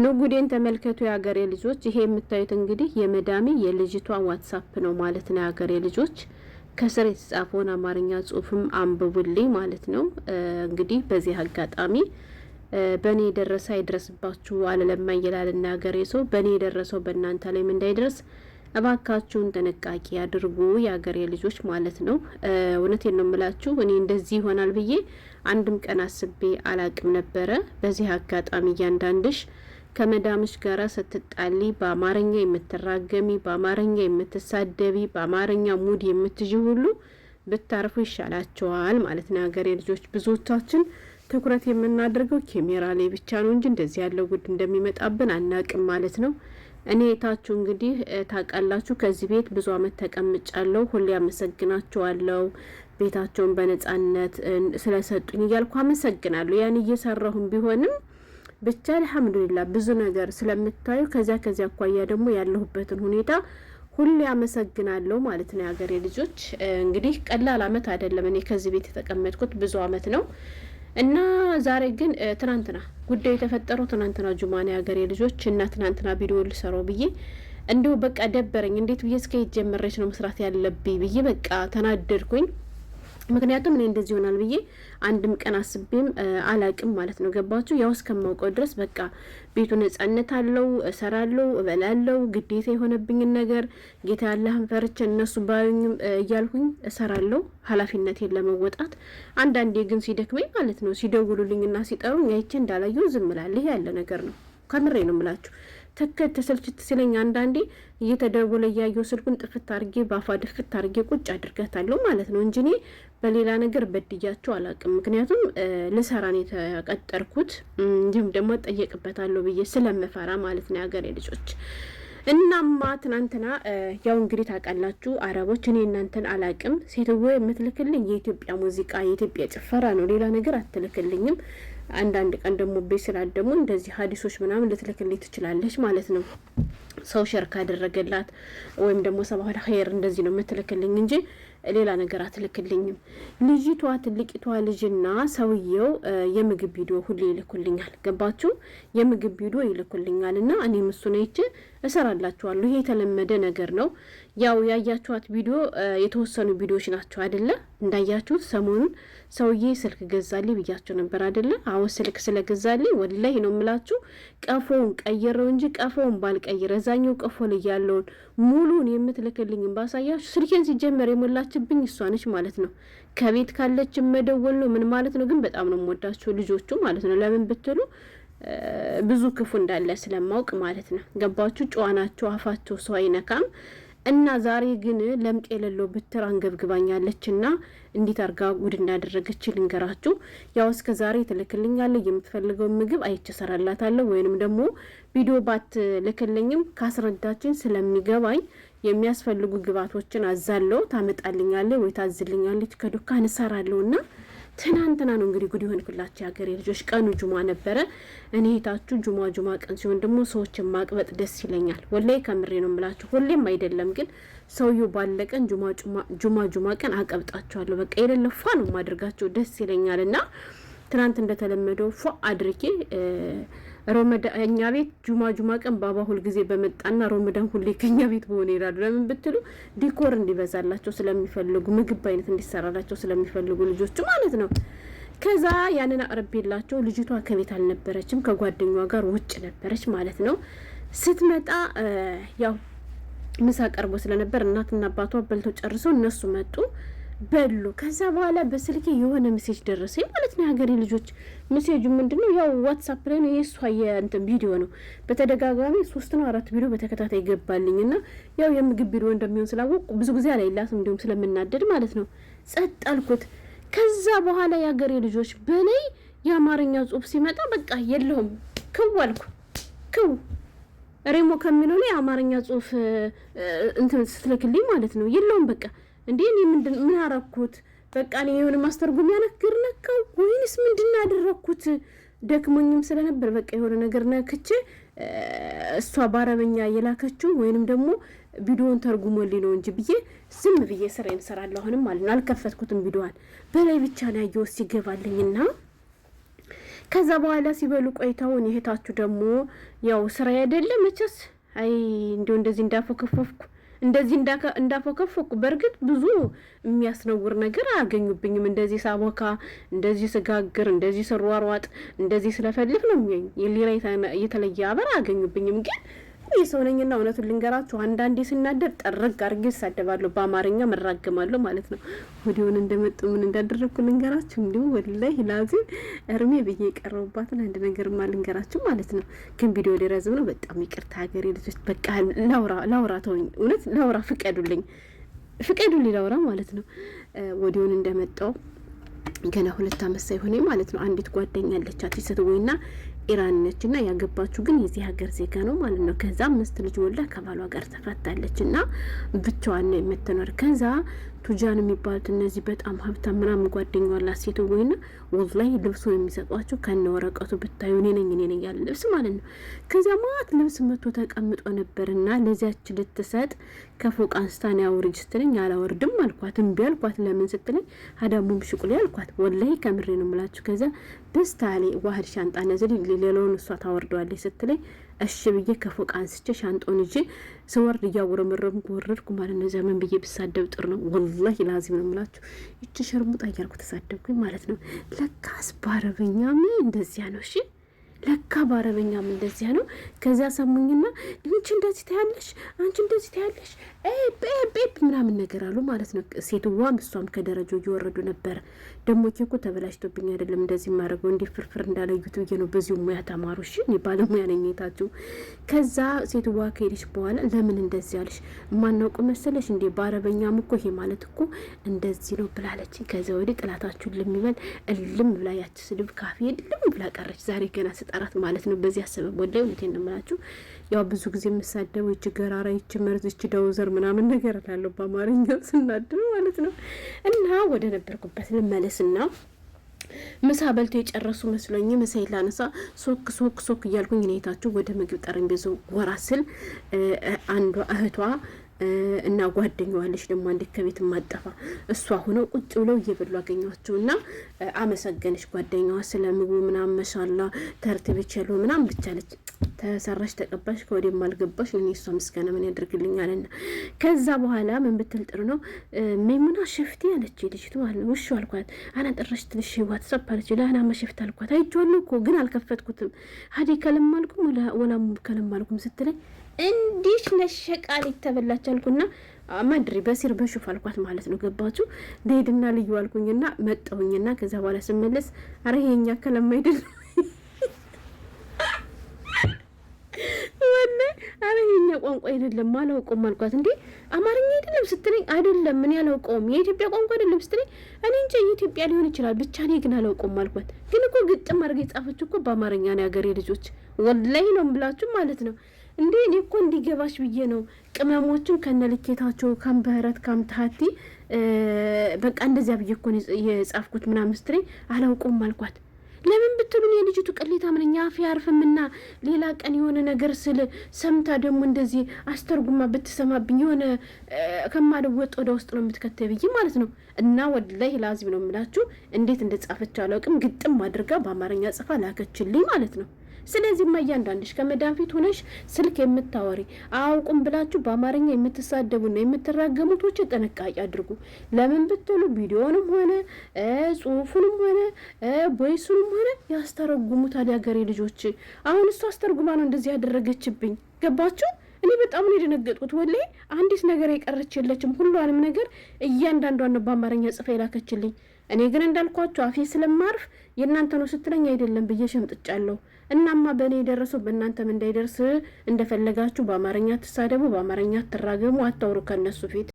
ንጉዴን ተመልከቱ የሀገሬ ልጆች። ይሄ የምታዩት እንግዲህ የመዳሜ የልጅቷ ዋትስአፕ ነው ማለት ነው የሀገሬ ልጆች። ከስር የተጻፈውን አማርኛ ጽሁፍም አንብቡልኝ ማለት ነው። እንግዲህ በዚህ አጋጣሚ በእኔ የደረሰ አይድረስባችሁ አለለማኝ ይላልና ሀገሬ ሰው። በእኔ የደረሰው በእናንተ ላይም እንዳይደርስ እባካችሁን ጥንቃቄ አድርጉ የሀገሬ ልጆች ማለት ነው። እውነቴን ነው የምላችሁ። እኔ እንደዚህ ይሆናል ብዬ አንድም ቀን አስቤ አላቅም ነበረ። በዚህ አጋጣሚ እያንዳንድሽ ከመዳምሽ ጋራ ስትጣሊ በአማርኛ የምትራገሚ፣ በአማርኛ የምትሳደቢ፣ በአማርኛ ሙድ የምትጂ ሁሉ ብታርፉ ይሻላቸዋል ማለት ነው ሀገሬ ልጆች። ብዙዎቻችን ትኩረት የምናደርገው ካሜራ ላይ ብቻ ነው እንጂ እንደዚህ ያለው ጉድ እንደሚመጣብን አናቅም ማለት ነው። እኔ የታችሁ እንግዲህ ታውቃላችሁ፣ ከዚህ ቤት ብዙ አመት ተቀምጫለሁ። ሁሌ አመሰግናቸዋለሁ። ቤታቸውን በነጻነት ስለሰጡኝ እያልኩ አመሰግናለሁ። ያን እየሰራሁም ቢሆንም ብቻ አልሐምዱሊላህ ብዙ ነገር ስለምታዩ ከዚያ አኳያ ደግሞ ያለሁበትን ሁኔታ ሁሌ አመሰግናለሁ ማለት ነው የሀገሬ ልጆች። እንግዲህ ቀላል አመት አይደለም እኔ ከዚህ ቤት የተቀመጥኩት ብዙ አመት ነው። እና ዛሬ ግን ትናንትና ጉዳዩ የተፈጠረው ትናንትና ጁማኔ ሀገሬ ልጆች እና ትናንትና ቪዲዮ ልሰራው ብዬ እንዲሁ በቃ ደበረኝ። እንዴት ብዬ እስከ ጀመረች ነው መስራት ያለብኝ ብዬ በቃ ተናደድኩኝ። ምክንያቱም እኔ እንደዚህ ይሆናል ብዬ አንድም ቀን አስቤም አላቅም ማለት ነው። ገባችሁ? ያው እስከማውቀው ድረስ በቃ ቤቱ ነጻነት አለው፣ እሰራለሁ፣ እበላለሁ። ግዴታ የሆነብኝን ነገር ጌታ ያለህን ፈርቼ እነሱ ባዩኝም እያልኩኝ እሰራለሁ ኃላፊነቴን ለመወጣት። አንዳንዴ ግን ሲደክመኝ ማለት ነው ሲደውሉልኝና ሲጠሩኝ አይቼ እንዳላየው ዝም እላለሁ። ያለ ነገር ነው። ከምሬ ነው የምላችሁ። ተከተ ተሰልችት ሲለኝ አንዳንዴ እየተደወለ ያየው ስልኩን ጥፍት አርጌ ባፋ ድፍት አርጌ ቁጭ አድርጋታለሁ ማለት ነው እንጂ እኔ በሌላ ነገር በድያቸው አላቅም። ምክንያቱም ልሰራ ነው የተቀጠርኩት፣ እንዲሁም ደግሞ ጠየቅበታለሁ ብዬ ስለምፈራ ማለት ነው ሀገሬ ልጆች። እናማ ትናንትና ያው እንግዲህ ታውቃላችሁ አረቦች፣ እኔ እናንተን አላቅም። ሴትዮ የምትልክልኝ የኢትዮጵያ ሙዚቃ የኢትዮጵያ ጭፈራ ነው፣ ሌላ ነገር አትልክልኝም። አንዳንድ ቀን ደግሞ ቤት ስላል ደግሞ እንደዚህ ሀዲሶች ምናምን ልትልክልኝ ትችላለች ማለት ነው። ሰው ሸር ካደረገላት ወይም ደግሞ ሰባህ ኸይር እንደዚህ ነው የምትልክልኝ እንጂ ሌላ ነገር አትልክልኝም። ልጅቷ ትልቂቷ ልጅና ሰውየው የምግብ ቪዲዮ ሁሌ ይልኩልኛል። ገባችሁ? የምግብ ቪዲዮ ይልኩልኛል እና እኔም እሱን አይቼ እሰራላችኋለሁ። ይሄ የተለመደ ነገር ነው። ያው ያያችኋት ቪዲዮ የተወሰኑ ቪዲዮዎች ናቸው አይደለ? እንዳያችሁት ሰሞኑን ሰውዬ ስልክ ገዛልኝ ብያችሁ ነበር አይደለ? አዎ ስልክ ስለገዛልኝ ወላሂ ነው የምላችሁ ቀፎውን ቀየረው እንጂ ቀፎውን ባልቀይር እዛኛው ቀፎ ላይ ያለውን ሙሉን የምትልክልኝም ባሳያችሁ ስልኬን ሲጀመር የሞላችብኝ እሷ ነች ማለት ነው። ከቤት ካለች መደወል ነው ምን ማለት ነው። ግን በጣም ነው የምወዳቸው ልጆቹ ማለት ነው። ለምን ብትሉ ብዙ ክፉ እንዳለ ስለማውቅ ማለት ነው። ገባችሁ? ጨዋናቸው አፋቸው ሰው አይነካም። እና ዛሬ ግን ለምጥ የሌለው ብትር አንገብግባኛለችና እንዴት አርጋ ጉድ እንዳደረገች ልንገራችሁ። ያው እስከ ዛሬ ትልክልኛለች የምትፈልገው ምግብ አይቼ ሰራላታለሁ፣ ወይንም ደግሞ ቪዲዮ ባት ልክልኝም ካስረዳችን ስለሚገባኝ የሚያስፈልጉ ግብአቶችን አዛለው ታመጣልኛለች ወይ ታዝልኛለች ከዱካን እሰራለሁና ትናንትና ነው እንግዲህ ጉድ ይሆንኩላችሁ ሀገሬ ልጆች። ቀኑ ጁማ ነበረ። እኔ እህታችሁ ጁማ ቀን ሲሆን ደግሞ ሰዎችን ማቅበጥ ደስ ይለኛል። ወላሂ ከምሬ ነው የምላችሁ። ሁሌም አይደለም ግን ሰውየው ባለቀን ጁማ ቀን አቀብጣቸዋለሁ። በቃ የሌለ ፏ ነው ማድረጋቸው ደስ ይለኛልና ትናንት እንደተለመደው ፏ አድርጌ ሮመዳን እኛ ቤት ጁማ ቀን ባባ ሁል ጊዜ በመጣና ሮመዳን ሁሌ ከኛ ቤት በሆነ ይራዱ። ለምን ብትሉ ዲኮር እንዲበዛላቸው ስለሚፈልጉ፣ ምግብ አይነት እንዲሰራላቸው ስለሚፈልጉ ልጆቹ ማለት ነው። ከዛ ያንን አቅርቤላቸው ልጅቷ ከቤት አልነበረችም፣ ከጓደኛዋ ጋር ውጭ ነበረች ማለት ነው። ስትመጣ ያው ምሳ ቀርቦ ስለነበር እናትና አባቷ በልተው ጨርሰው እነሱ መጡ በሉ። ከዛ በኋላ በስልኬ የሆነ ሜሴጅ ደረሰኝ ማለት ነው ሀገሬ ልጆች። ሜሴጁ ምንድነው? ያው ዋትስአፕ ላይ ነው የሷ የእንትን ቪዲዮ ነው። በተደጋጋሚ 3 ነው 4 ቪዲዮ በተከታታይ ይገባልኝና ያው የምግብ ቪዲዮ እንደሚሆን ስላወቁ ብዙ ጊዜ አላይላትም እንዲሁም ስለምናደድ ማለት ነው ጸጥ አልኩት። ከዛ በኋላ የሀገሬ ልጆች በላይ የአማርኛ ጽሁፍ ሲመጣ በቃ የለውም ክው አልኩ። ክው ሬሞ ከሚለው ላይ የአማርኛ ጽሁፍ እንትን ስትልክልኝ ማለት ነው የለውም በቃ እንዴ እኔ ምን አረኩት? በቃ እኔ የሆነ ማስተርጉሚያ ነገር ነካው ወይንስ ምንድነው ያደረኩት? ደክሞኝም ስለነበር በቃ የሆነ ነገር ነክቼ እሷ ባረበኛ የላከችው ወይንም ደግሞ ቪዲዮን ተርጉሞልኝ ነው እንጂ ብዬ ዝም ብዬ ስራዬን ሰራለሁ። አሁንም ማለት ነው አልከፈትኩትም ቪዲዮዋን በላይ ብቻ ነው ያየው ሲገባልኝና ከዛ በኋላ ሲበሉ ቆይታውን ይሄታችሁ ደግሞ ያው ስራ አይደለም መቼስ አይ እንዲሁ እንደዚህ እንደዚህ እንዳፎከፈኩ በእርግጥ ብዙ የሚያስነውር ነገር አያገኙብኝም። እንደዚህ ሳቦካ፣ እንደዚህ ስጋግር፣ እንደዚህ ስሯሯጥ፣ እንደዚህ ስለፈልግ ነው የሚያኝ። ሌላ የተለየ አበር አያገኙብኝም። ግን የሰው ነኝና እውነቱን ልንገራችሁ፣ አንዳንዴ ስናደር ጠረግ አድርጌ እሳደባለሁ፣ በአማርኛ መራገማለሁ ማለት ነው። ወዲያውን እንደመጡ ምን እንዳደረግኩ ልንገራችሁ። እንዲሁ ወላሂ ላዚም እርሜ ብዬ የቀረቡባትን አንድ ነገርማ ልንገራችሁ ማለት ነው። ግን ቪዲዮ ሊረዝም ነው። በጣም ይቅርታ ሀገሬ ልጆች። በቃ ላውራ ተወኝ፣ እውነት ላውራ፣ ፍቀዱልኝ ላውራ ማለት ነው። ወዲያውን እንደመጣው ገና 2 አመት ሳይሆን ማለት ነው። አንዲት ጓደኛ አለቻት ስትወይና ኢራን ነች እና ያገባችሁ ግን የዚህ ሀገር ዜጋ ነው ማለት ነው። ከዛ 5 ልጅ ወልዳ ከባሏ ጋር ተፋታለች እና ብቻዋን ነው የምትኖር። ከዛ ቱጃን የሚባሉት እነዚህ በጣም ሀብታም ምናምን ጓደኛዋ አላት ሴት ወይና ወላሂ ልብሱ የሚሰጧቸው ከነ ወረቀቱ ብታዩ እኔ ነኝ ያለ ልብስ ማለት ነው። ከዚያ ማለት ልብስ መቶ ተቀምጦ ነበርና ለዚያች ልትሰጥ ከፎቅ አንስታን ያውርጅ ስትለኝ አላወርድም አልኳት። እምቢ አልኳት። ለምን ስትለኝ ሀዳሙም ሽቁሌ አልኳት። ወላሂ ከምሬ ነው የምላችሁ። ከዛ በስታሌ ዋህድ ሻንጣ ነዝል ሌላውን እሷ ታወርደዋለች ስትለኝ እሺ ብዬ ከፎቅ አንስቼ ሻንጣውን ይዤ ስወርድ እያወረመረምኩ ወረድኩ ማለት ነው። ዘመን ብዬ ብሳደብ ጥሩ ነው። ወላሂ ላዚም ነው የምላችሁ። ይቺ ሸርሙጣ እያልኩ ተሳደብኩኝ ማለት ነው። ለካስ በአረበኛም እንደዚያ ነው። እሺ ለካ በአረበኛም እንደዚያ ነው። ከዚያ ሰሙኝና አንቺ እንደዚህ ታያለሽ፣ አንቺ እንደዚህ ታያለሽ ቤብ ምናምን ነገር አሉ ማለት ነው። ሴትዋም እሷም ከደረጃው እየወረዱ ነበር። ደግሞ ኬኩ ተበላሽቶብኝ አይደለም እንደዚህ ማድረገው እንዲህ ፍርፍር እንዳለዩት ብዬ ነው። በዚሁ ሙያ ተማሩ። እሺ እኔ ባለሙያ ነኝ የታችሁ። ከዛ ሴትዋ ከሄደች በኋላ ለምን እንደዚህ አለሽ ማናውቅ መሰለሽ እንዴ በአረበኛም እኮ ይሄ ማለት እኮ እንደዚህ ነው ብላለች። ከዛ ወዲህ ጥላታችሁን ልሚበል እልም ብላ ያች ስድብ ካፌ እልም ብላ ቀረች። ዛሬ ገና ስጠራት ማለት ነው። በዚህ አሰበብ ወላሂ እውነቴን ነው የምላችሁ። ያው ብዙ ጊዜ የምሳደበው ይች ገራራ፣ ይች መርዝ፣ ይች ደውዘር ምናምን ነገር እላለሁ በአማርኛ ስናድር ማለት ነው። እና ወደ ነበርኩበት ልመለስና ምሳ በልቶ የጨረሱ መስሎኝ ምሳዬ ላነሳ ሶክ እያልኩኝ እኔታችሁ ወደ ምግብ ጠረጴዛው ጎራ ስል አንዷ እህቷ እና ጓደኛዋ ልጅ ደግሞ አንድ ከቤት ማጠፋ እሷ ሆነው ቁጭ ብለው እየበሉ አገኘኋቸው እና አመሰገነች ጓደኛዋ ስለ ምግቡ ምናምን መሻላ ተርትብች ያለው ምናምን ብቻለች። ተሰራሽ ተቀባሽ ከወዲም አልገባሽ እኔ እሷ ምስጋና ምን ያደርግልኛልና ከዛ በኋላ ምን ብትል ጥሩ ነው ሜሙና ሸፍቲ አለች ልጅቱ አለ ውሽ አልኳት። አና ጥረሽ ትልሽ ዋትስአፕ አለች ለአና ማሸፍት አልኳት። አይጆሉ እኮ ግን አልከፈትኩትም ሀዲ ከለማልኩም ወላ ከለማልኩም ስትለኝ እንዲሽ ለሸቃል ይተበላች አልኩና ማድሪ በሲር በሹፍ አልኳት ማለት ነው። ገባችሁ ደድና ልዩ አልኩኝና መጣሁኝና ከዛ በኋላ ስመለስ አረ ይሄኛ ከለም አይደለም ወለ አረ ይሄኛ ቋንቋ አይደለም አላውቀውም አልኳት። እንዴ አማርኛ አይደለም ስትለኝ አይደለም ምን ያላውቀውም የኢትዮጵያ ቋንቋ አይደለም ስትለኝ እኔ እንጂ የኢትዮጵያ ሊሆን ይችላል ብቻ እኔ ግን አላውቀውም አልኳት። ግን እኮ ግጥም አድርገ የጻፈችው እኮ በአማርኛ ነው ያገሬ ልጆች ወላሂ ነው ብላችሁ ማለት ነው። እንዴ እኔ እኮ እንዲገባሽ ብዬ ነው ቅመሞችን ከነልኬታቸው ካምበረት ካምታቲ በቃ እንደዚያ ብዬ እኮ የጻፍኩት ምናምን ስትለኝ አላውቀውም አልኳት። ለምን ብትሉን የልጅቱ ቅሌታ ምንኛ አፍ ያርፍምና ሌላ ቀን የሆነ ነገር ስለ ሰምታ ደግሞ እንደዚህ አስተርጉማ ብትሰማብኝ የሆነ ከማልወጥ ወደ ውስጥ ነው የምትከተይ ብዬ ማለት ነው። እና ወላሂ ላዚም ነው የምላችሁ እንዴት እንደጻፈች አላውቅም። ግጥም አድርጋ በአማርኛ ጽፋ ላከችልኝ ማለት ነው። ስለዚህ እያንዳንድሽ ከመዳን ፊት ሆነሽ ስልክ የምታወሪ አያውቁም ብላችሁ በአማርኛ የምትሳደቡና የምትራገሙቶች ጥንቃቄ አድርጉ። ለምን ብትሉ ቪዲዮንም ሆነ ጽሁፉንም ሆነ ቦይሱንም ሆነ ያስተረጉሙታል ያገሬ ልጆች። አሁን እሱ አስተርጉማ ነው እንደዚህ ያደረገችብኝ። ገባችሁ? እኔ በጣም ነው የደነገጥኩት። ወላሂ አንዲት ነገር የቀረች የለችም። ሁሉንም ነገር እያንዳንዷን ነው በአማርኛ ጽፋ የላከችልኝ። እኔ ግን እንዳልኳችሁ አፌ ስለማርፍ የእናንተ ነው ስትለኝ አይደለም ብዬ ሸምጥጫለሁ። እናማ በእኔ የደረሰው በእናንተም እንዳይደርስ እንደፈለጋችሁ በአማርኛ ትሳደቡ፣ በአማርኛ ትራገሙ፣ አታውሩ ከነሱ ፊት።